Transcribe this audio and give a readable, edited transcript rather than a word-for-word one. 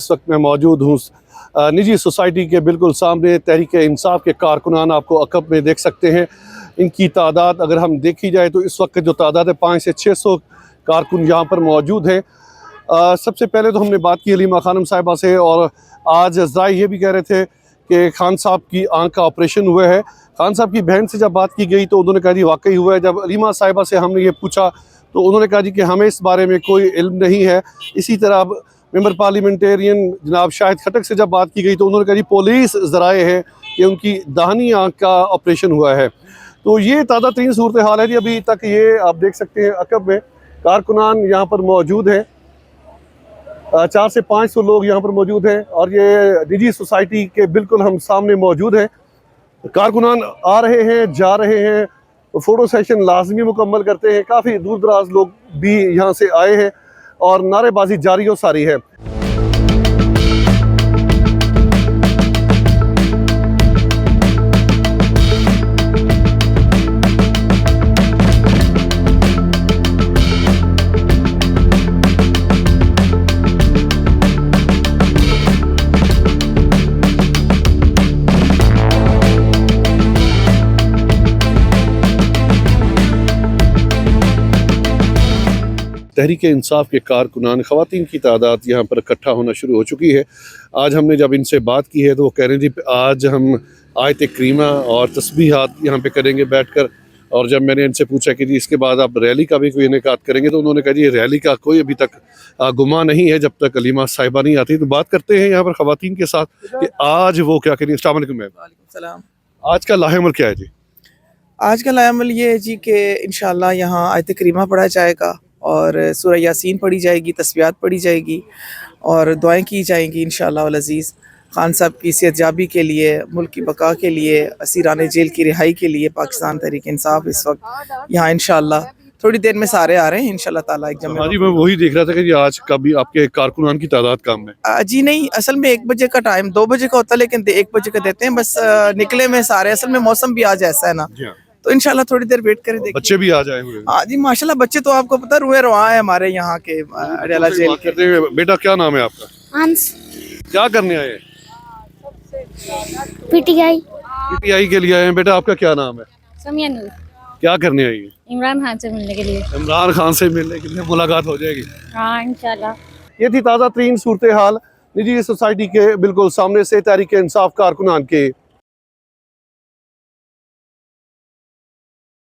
इस वक्त मैं मौजूद हूँ निजी सोसाइटी के बिल्कुल सामने। तहरीक इंसाफ के कारकुनान आपको अकब में देख सकते हैं। इनकी तादाद अगर हम देखी जाए तो इस वक्त जो तादाद है 500 से 600 कारकुन यहाँ पर मौजूद हैं। सबसे पहले तो हमने बात की हलीमा खानम साहिबा से, और आज ज़राए ये भी कह रहे थे कि खान साहब की आंख का ऑपरेशन हुआ है। खान साहब की बहन से जब बात की गई तो उन्होंने कहा जी वाकई हुआ है। जब हलीमा साहिबा से हमने ये पूछा तो उन्होंने कहा जी कि हमें इस बारे में कोई इल्म नहीं है। इसी तरह मेंबर पार्लियामेंटेरियन जनाब शाहिद खटक से जब बात की गई तो उन्होंने कहा जी पुलिस ज़राए है कि उनकी दाहिनी आंख का ऑपरेशन हुआ है। तो ये ताज़ा तरीन सूरत हाल है जी। अभी तक ये आप देख सकते हैं अकब में कारकुनान यहाँ पर मौजूद हैं। 400 से 500 लोग यहाँ पर मौजूद हैं और ये निजी सोसाइटी के बिल्कुल हम सामने मौजूद हैं। कारकुनान आ रहे हैं, जा रहे हैं, फ़ोटो सेशन लाजमी मुकम्मल करते हैं। काफ़ी दूर दराज लोग भी यहाँ से आए हैं और नारेबाजी जारी और सारी है। तहरीक इंसाफ के कारकुनान ख़वातीन की तादाद यहाँ पर इकट्ठा होना शुरू हो चुकी है। आज हमने जब इनसे बात की है तो वो कह रहे हैं जी आज हम आयत करीमा और तस्बीहात यहाँ पे करेंगे बैठकर। और जब मैंने इनसे पूछा कि जी इसके बाद आप रैली का भी कोई इनेकाद करेंगे तो उन्होंने कहा जी रैली का कोई अभी तक गुमा नहीं है जब तक हलीमा साहिबा नहीं आती। तो बात करते हैं यहाँ पर ख़वातीन के साथ कि आज वो क्या करेंगे। अस्सलाम वालेकुम मैम। वालेकुम सलाम। आज का लाहेमल क्या है जी? आज का लाएमल ये है जी कि इंशाअल्लाह यहाँ आयत करीमा पढ़ा जाएगा और सूरह यासीन पढ़ी जाएगी, तस्बीहात पढ़ी जाएगी और दुआएं की जाएंगी इंशाअल्लाह वल अज़ीज़। खान साहब की सेहतयाबी के लिए, मुल्क की बका के लिए, असीरान जेल की रिहाई के लिए पाकिस्तान तहरीक इंसाफ इस वक्त यहाँ इंशाअल्लाह थोड़ी देर में सारे आ रहे हैं इंशाअल्लाह ताला। एक जमे जी मैं वही देख रहा था कि जी आज का भी आपके कारकुनान की तादाद कम है। जी नहीं, असल में 1 बजे का टाइम 2 बजे का होता है लेकिन 1 बजे का देते हैं बस। निकले में सारे, असल में मौसम भी आज ऐसा है ना तो इंशाल्लाह थोड़ी देर वेट करें। बच्चे भी आ जाए हुए। हाँ जी माशाल्लाह, बच्चे तो आपको पता रुए रवा है हमारे यहाँ के अडयाला जेल के। बेटा क्या नाम है आपका? हंस। क्या करने आए हैं? पीटीआई। पीटीआई के लिए आए हैं। बेटा आपका क्या नाम है? समिया नूर। क्या करने आई है? इमरान खान से मिलने के लिए। इमरान खान से मिलने के लिए मुलाकात हो जाएगी। हाँ इंशाल्लाह। ये थी ताज़ा तरीन सूरत हाल निजी सोसाइटी के बिल्कुल सामने से तहरीक इंसाफ कारकुनान के।